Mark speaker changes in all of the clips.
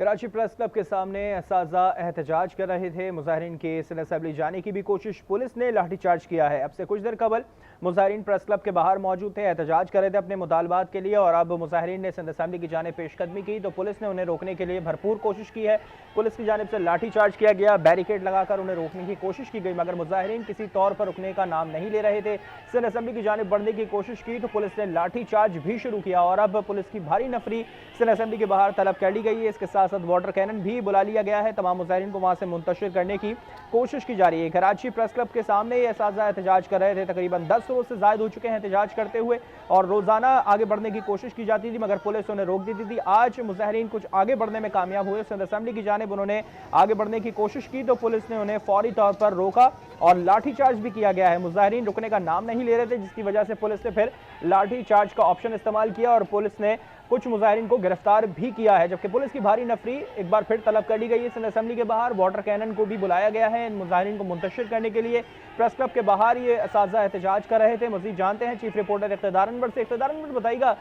Speaker 1: Karachi press club के सामने असाजा एहतजाज कर रहे थे। मुजाहिरीन के सिंध असेंबली जाने की भी कोशिश पुलिस ने लाठीचार्ज किया है। अब से कुछ देर कबल मुजाहिरीन प्रेस क्लब के बाहर मौजूद थे, एहतजाज कर रहे थे अपने मुतालबात के लिए, और अब मुजाहिरीन ने सिंध असेंबली की जानिब पेशकदमी की तो पुलिस ने उन्हें रोकने के लिए भरपूर कोशिश की है। पुलिस की जानिब से लाठीचार्ज किया गया, बैरिकेड लगाकर उन्हें रोकने की कोशिश की गई, मगर मुजाहिरीन किसी तौर पर रुकने का नाम नहीं ले रहे थे। सिंध असेंबली की जानिब बढ़ने की कोशिश की तो पुलिस ने लाठीचार्ज भी शुरू किया और अब पुलिस की भारी नफरी सिंध असेंबली के बाहर तलब कर ली गई है। इसके साथ साथ वाटर कैनन भी बुला लिया गया है। तमाम मुजाहिरीन को वहां से मुंतशिर करने की कोशिश की जा रही है। कराची प्रेस क्लब के सामने ये असाजा एहतजाज कर रहे थे। तकरीबन 10 रोज से ज्यादा हो चुके हैं एहतजाज करते हुए, और रोजाना आगे बढ़ने की कोशिश की जाती थी मगर पुलिस उन्हें रोक देती थी। आज मुजाहिरीन कुछ आगे बढ़ने में कामयाब हुए। सिंध असेंबली की जानिब उन्होंने आगे बढ़ने की कोशिश की तो पुलिस ने उन्हें फौरी तौर पर रोका और लाठीचार्ज भी किया गया है। मुजाहिरीन रुकने का नाम नहीं ले रहे थे, जिसकी वजह से पुलिस ने फिर लाठीचार्ज का ऑप्शन इस्तेमाल किया और पुलिस ने कुछ मुजाहिरीन को गिरफ्तार भी किया है। जबकि पुलिस की भारी नफरी एक बार फिर तलब कर ली गई है। सिंध असेंबली के बाहर वाटर कैनन को भी बुलाया गया है इन मुजाहिरीन को मुंतशिर करने के लिए। प्रेस क्लब के बाहर ये असाजा एहतजाज कर रहे थे। मजीद जानते हैं चीफ रिपोर्टर इख्तिदार अनवर से। इख्तिदार अनवर, बताइएगा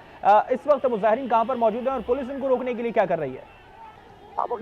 Speaker 1: इस वक्त मुजाहिरीन कहां पर मौजूद है और पुलिस इनको रोकने के लिए क्या कर रही है?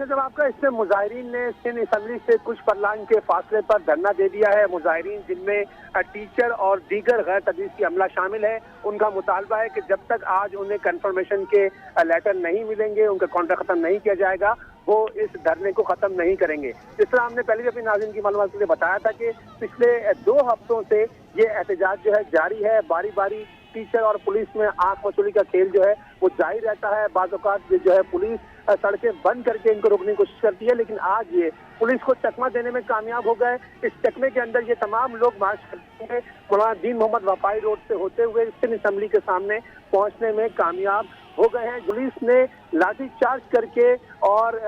Speaker 2: जब आपका इसमें मुजाहिरीन ने सिंध असेंबली से कुछ फरलांग के फासले पर धरना दे दिया है। मुजाहिरीन जिनमें टीचर और दीगर गैर तदरीसी अमला शामिल है, उनका मुतालबा है कि जब तक आज उन्हें कंफर्मेशन के लेटर नहीं मिलेंगे, उनका कॉन्ट्रैक्ट खत्म नहीं किया जाएगा, वो इस धरने को खत्म नहीं करेंगे। जिस तरह हमने पहले भी अपनी नाज़रीन की मालूमात के लिए बताया था कि पिछले 2 हफ्तों से ये एहतजाज जो है जारी है। बारी बारी टीचर और पुलिस में आंख मचोली का खेल जो है वो जारी रहता है। बाज़ औक़ात जो है पुलिस सड़कें बंद करके इनको रोकने की कोशिश करती है, लेकिन आज ये पुलिस को चकमा देने में कामयाब हो गए। इस चकमे के अंदर ये तमाम लोग मार्च करते हुए मौलाना दीन मोहम्मद वफाई रोड से होते हुए सिंध असेंबली के सामने पहुंचने में कामयाब हो गए हैं। पुलिस ने लाठीचार्ज करके और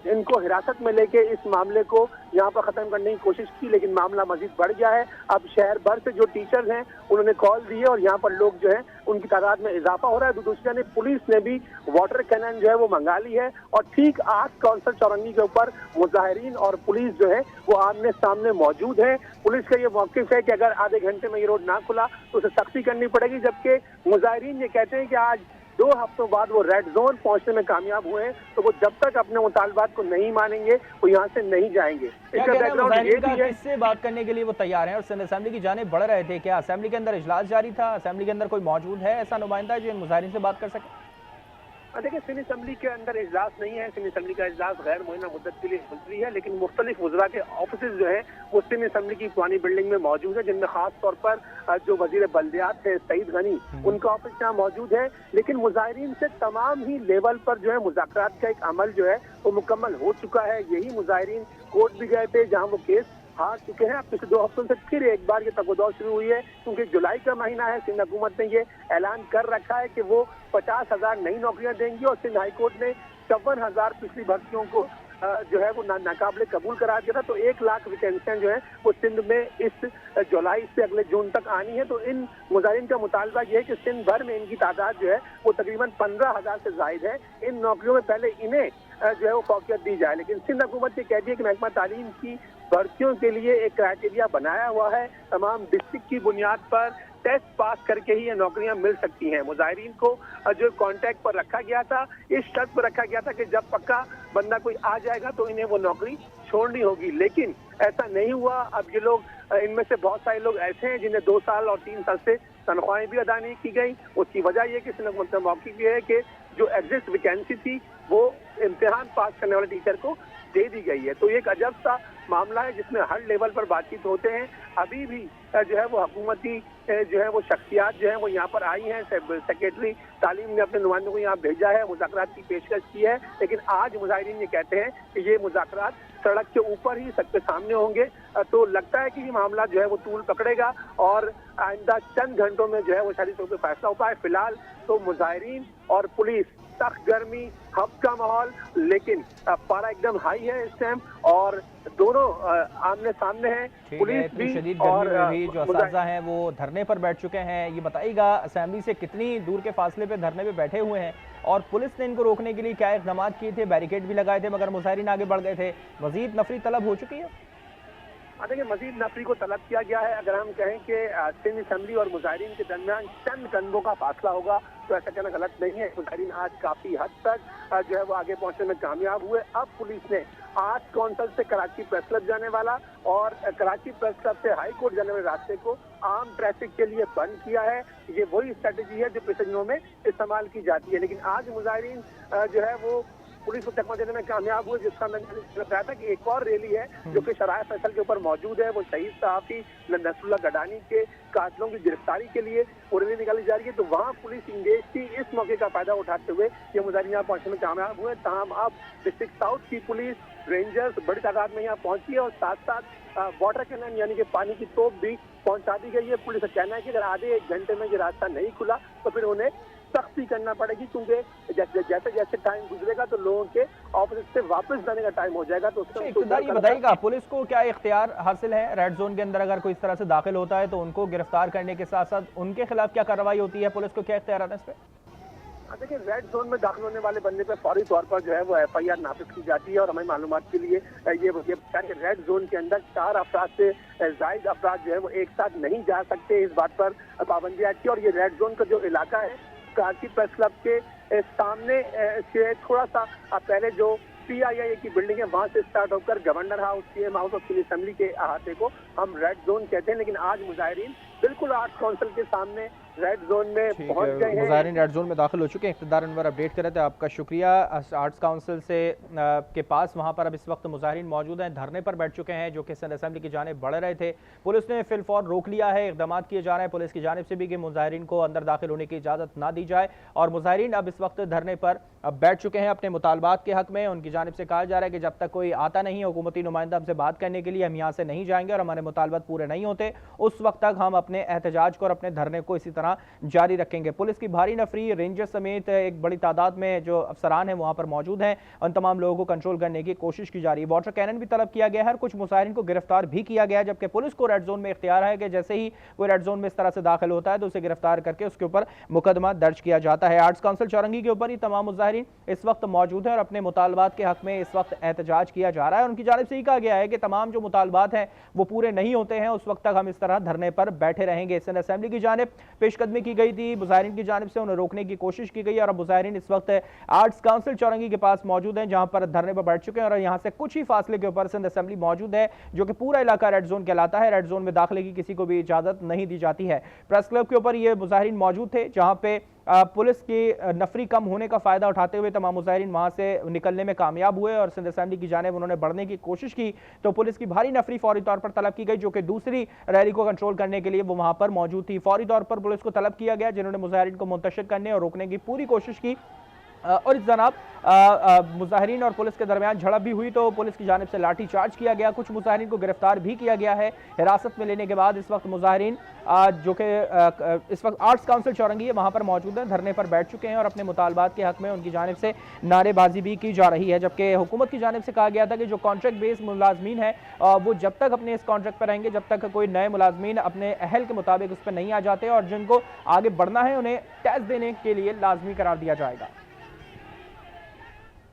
Speaker 2: इनको हिरासत में लेके इस मामले को यहाँ पर खत्म करने की कोशिश की, लेकिन मामला मजीद बढ़ गया है। अब शहर भर से जो टीचर्स हैं उन्होंने कॉल दी है और यहाँ पर लोग जो है उनकी तादाद में इजाफा हो रहा है। दूसरी जानिब पुलिस ने भी वाटर कैनन जो है वो मंगा ली है और ठीक 8 कौंसल चौरंगी के ऊपर मुजाहिरीन और पुलिस जो है वो आमने सामने मौजूद है। पुलिस का ये मौक़िफ़ है कि अगर आधे घंटे में ये रोड ना खुला तो उसे सख्ती करनी पड़ेगी, जबकि मुजाहिरीन ये कहते हैं कि आज 2 हफ्तों बाद वो रेड जोन पहुंचने में कामयाब हुए हैं, तो वो जब तक अपने मुतालबात को नहीं मानेंगे वो यहाँ से नहीं जाएंगे। इसका बैकग्राउंड ये भी है
Speaker 1: किससे बात करने के लिए वो तैयार हैं और सिंध असेंबली की जानिब बढ़ रहे थे। क्या असेंबली के अंदर इजलास जारी था? असेंबली के अंदर कोई मौजूद है ऐसा नुमाइंदा जो इन मुजाहिरीन से बात कर सके?
Speaker 2: देखिए, सिंध असेंबली के अंदर इजलास नहीं है। सिंध असेंबली का इजलास गैर मुअय्यना मुद्दत के लिए मुलतवी है, लेकिन मुख्तलिफ वज़रा के ऑफिस जो है वो सिंध असेंबली की पुरानी बिल्डिंग में मौजूद है, जिनमें खास तौर पर जो वजीर बल्दियात है सईद गनी, उनका ऑफिस यहाँ मौजूद है। लेकिन मुजाहिरीन से तमाम ही लेवल पर जो है मुज़ाकरात का एक अमल जो है वो मुकम्मल हो चुका है। यही मुजाहिरीन कोर्ट भी गए थे जहाँ वो केस हार चुके हैं। अब पिछले 2 हफ्तों से फिर एक बार ये तगोदौड़ शुरू हुई है, क्योंकि जुलाई का महीना है। सिंध हुकूमत ने ये ऐलान कर रखा है कि वो 50,000 नई नौकरियां देंगी और सिंध हाई कोर्ट ने 54,000 पिछली भर्तियों को जो है वो नाकाबिले कबूल करा दिया था। तो 1 लाख वैकेंसियां जो है वो सिंध में इस जुलाई से अगले जून तक आनी है। तो इन मुजाहिरीन का मुतालबा ये है कि सिंध भर में इनकी तादाद जो है वो तकरीबन 15,000 से जायद है। इन नौकरियों में पहले इन्हें जो है वो फौकियत दी जाए, लेकिन सिंध हुकूमत ये कह दी है कि महकमा तालीम की भर्तियों के लिए एक क्राइटेरिया बनाया हुआ है। तमाम डिस्ट्रिक्ट की बुनियाद पर टेस्ट पास करके ही ये नौकरियां मिल सकती हैं। मुजाहिरीन को जो कॉन्ट्रैक्ट पर रखा गया था, इस शर्त पर रखा गया था कि जब पक्का बंदा कोई आ जाएगा तो इन्हें वो नौकरी छोड़नी होगी, लेकिन ऐसा नहीं हुआ। अब ये लोग, इनमें से बहुत सारे लोग ऐसे हैं जिन्हें 2 साल और 3 साल से तनख्वाहें भी अदा नहीं की गई। उसकी वजह यह कि सिंध हुकूमत का मौक़िफ़ ये है कि जो एग्जिस्ट वैकेंसी थी वो इम्तिहान पास करने वाले टीचर को दे दी गई है। तो एक अजब सा मामला है जिसमें हर लेवल पर बातचीत होते हैं। अभी भी जो है वो हुकूमती जो है वो शख्सियात जो है वो यहाँ पर आई हैं। सेक्रेटरी तालीम ने अपने नुमाइंदों को यहाँ भेजा है, मुज़ाकरात की पेशकश की है, लेकिन आज मुजाहिरीन ये कहते हैं कि ये मुज़ाकरात सड़क के ऊपर ही सबके सामने होंगे। तो लगता है कि ये मामला जो है वो तूल पकड़ेगा और आइंदा चंद घंटों में जो है वो शायद इस पर फैसला हो पाए। फिलहाल तो मुजाहिरीन और पुलिस, सख्त गर्मी, हफ्त का माहौल, लेकिन पारा एकदम हाई है इस टाइम और दोनों आमने सामने हैं। पुलिस भी
Speaker 1: शदीद
Speaker 2: और
Speaker 1: गर्मी में भी जो असाजा हैं वो धरने पर बैठ चुके हैं। ये बताइएगा असेंबली से कितनी दूर के फासले पे धरने पे बैठे हुए हैं और पुलिस ने इनको रोकने के लिए क्या इक़दाम किए थे? बैरिकेड भी लगाए थे मगर मुजाहिरीन आगे बढ़ गए थे। मजीद नफरी तलब हो चुकी है?
Speaker 2: देखिए, मजीद नफरी को तलब किया गया है। अगर हम कहें कि सिंध असेंबली और मुजाहिरीन के दरमियान चंद कदमों का फासला होगा तो ऐसा कहना गलत नहीं है। मुजाहिरीन आज काफी हद तक जो है वो आगे पहुंचने में कामयाब हुए। अब पुलिस ने आर्ट्स काउंसिल से कराची प्रेस क्लब जाने वाला और कराची प्रेस क्लब से हाई कोर्ट जाने वाले रास्ते को आम ट्रैफिक के लिए बंद किया है। ये वही स्ट्रेटेजी है जो पिछले दिनों में इस्तेमाल की जाती है, लेकिन आज मुजाहिरीन जो है वो पुलिस को चकमा देने में कामयाब हुए, जिसका मैंने बताया था कि एक और रैली है जो कि शराय फैसल के ऊपर मौजूद है। वो शहीद सहाफी नसरुल्लाह गडानी के कातलों की गिरफ्तारी के लिए वो रैली निकाली जा रही है। तो वहाँ पुलिस इंगेज थी। इस मौके का फायदा उठाते हुए ये मुजाहिरीन यहाँ पहुंचने में कामयाब हुए। तमाम अब डिस्ट्रिक्ट साउथ की पुलिस, रेंजर्स बड़ी तादाद में यहाँ पहुंची है और साथ साथ वाटर कैनन यानी कि पानी की तोप भी पहुंचा दी गई है। पुलिस का कहना है कि अगर आधे एक घंटे में ये रास्ता नहीं खुला तो फिर उन्हें सख्ती करना पड़ेगी, क्योंकि जैसे जैसे टाइम गुजरेगा तो लोगों के ऑफिस से वापस जाने का टाइम हो जाएगा। तो उससे
Speaker 1: ये बताइएगा, पुलिस को क्या इख्तियार हासिल है रेड जोन के अंदर? अगर कोई इस तरह से दाखिल होता है तो उनको गिरफ्तार करने के साथ साथ उनके खिलाफ क्या कार्रवाई होती है? पुलिस को क्या इख्तियार है इस पे?
Speaker 2: देखिए, रेड जोन में दाखिल होने वाले बंदे पे फौरी तौर पर जो है वो FIR नाफिज की जाती है और हमें मालूमात के लिए ये रेड जोन के अंदर 4 अफराद से जायद अफराद जो है वो एक साथ नहीं जा सकते। इस बात पर पाबंदी आई थी और ये रेड जोन का जो इलाका है कराची प्रेस क्लब के सामने से थोड़ा सा पहले जो PIA की बिल्डिंग है वहां से स्टार्ट होकर गवर्नर हाउस, CM हाउस और सिविल असेंबली के अहाते को हम रेड जोन कहते हैं। लेकिन आज मुजाहिरीन बिल्कुल आर्ट्स काउंसिल के सामने रेड जोन में पहुंच गए हैं।
Speaker 1: मुजाहिरीन रेड जोन में दाखिल हो चुके हैं। इक़्तिदार अनवर अपडेट कर रहे थे, आपका शुक्रिया। आर्ट्स काउंसिल से के पास वहां पर अब इस वक्त मुजाहिरीन मौजूद हैं, धरने पर बैठ चुके हैं जो कि सिंध असेंबली की जानिब बढ़ रहे थे। पुलिस ने फिलफौर रोक लिया है, इक़दाम किए जा रहे हैं पुलिस की जानिब से भी कि मुजाहिरीन को अंदर दाखिल होने की इजाज़त ना दी जाए। और मुजाहिरीन अब इस वक्त धरने पर अब बैठ चुके हैं अपने मुतालबात के हक में। उनकी जानिब से कहा जा रहा है कि जब तक कोई आता नहीं है हुकूमती नुमाइंदा हमसे बात करने के लिए, हम यहाँ से नहीं जाएंगे और हमारे मुतालबात पूरे नहीं होते उस वक्त तक हम अपने एहतजाज को और अपने धरने को इसी तरह जारी रखेंगे। पुलिस की भारी नफरी, रेंजर समेत एक बड़ी तादाद में जो अफसरान हैं वहां पर मौजूद हैं। उन तमाम लोगों को कंट्रोल करने की कोशिश की जा रही है। वाटर कैनन भी तलब किया गया है, कुछ मुजाहिरीन को गिरफ्तार भी किया गया है, जबकि पुलिस को रेड जोन में इख्तियार है कि जैसे ही कोई रेड जोन में इस तरह से दाखिल होता है तो उसे गिरफ्तार करके उसके ऊपर मुकदमा दर्ज किया जाता है। आर्ट्स काउंसिल चौरंगी के ऊपर ही तमाम मुजाहिरीन इस वक्त मौजूद है और अपने मुतालबात के हक में इस वक्त एहतजाज किया जा रहा है। उनकी जानिब से ही कहा गया है कि तमाम जो मुतालबात हैं वो पूरे नहीं होते हैं उस वक्त तक हम इस तरह धरने पर बैठे रहेंगे। सिंध असेंबली की जानिब पेशकदमी की गई थी, मुजाहिरीन की जानिब से उन्हें रोकने की कोशिश की गई और अब मुजाहिरीन इस वक्त आर्ट्स काउंसिल चौरंगी के पास मौजूद हैं जहां पर धरने पर बैठ चुके हैं और यहां से कुछ ही फासले के ऊपर सिंध असेंबली मौजूद है जो कि पूरा इलाका रेड जोन कहलाता है। रेड जोन में दाखिले की किसी को भी इजाजत नहीं दी जाती है। प्रेस क्लब के ऊपर ये मुजाहिरीन मौजूद थे जहां पे पुलिस की नफरी कम होने का फायदा उठाते हुए तमाम मुजाहिरीन वहां से निकलने में कामयाब हुए और सिंध असेंबली की जानिब उन्होंने बढ़ने की कोशिश की तो पुलिस की भारी नफरी फौरी तौर पर तलब की गई जो कि दूसरी रैली को कंट्रोल करने के लिए वो वहां पर मौजूद थी। फौरी तौर पर पुलिस को तलब किया गया जिन्होंने मुजाहिरीन को मुंतशिर करने और रोकने की पूरी कोशिश की और इस जनाब मुजाहिरीन और पुलिस के दरमियान झड़प भी हुई तो पुलिस की जानिब से लाठी चार्ज किया गया। कुछ मुजाहिरीन को गिरफ्तार भी किया गया है। हिरासत में लेने के बाद इस वक्त मुजाहिरीन जो कि इस वक्त आर्ट्स काउंसिल चौरंगी है वहां पर मौजूद हैं, धरने पर बैठ चुके हैं और अपने मुतालबात के हक में उनकी जानिब से नारेबाजी भी की जा रही है। जबकि हुकूमत की जानिब से कहा गया था कि जो कॉन्ट्रैक्ट बेस्ड मुलाजमीन है वो जब तक अपने इस कॉन्ट्रैक्ट पर रहेंगे जब तक कोई नए मुलाजमीन अपने अहल के मुताबिक उस पर नहीं आ जाते और जिनको आगे बढ़ना है उन्हें टैक्स देने के लिए लाजमी करार दिया जाएगा।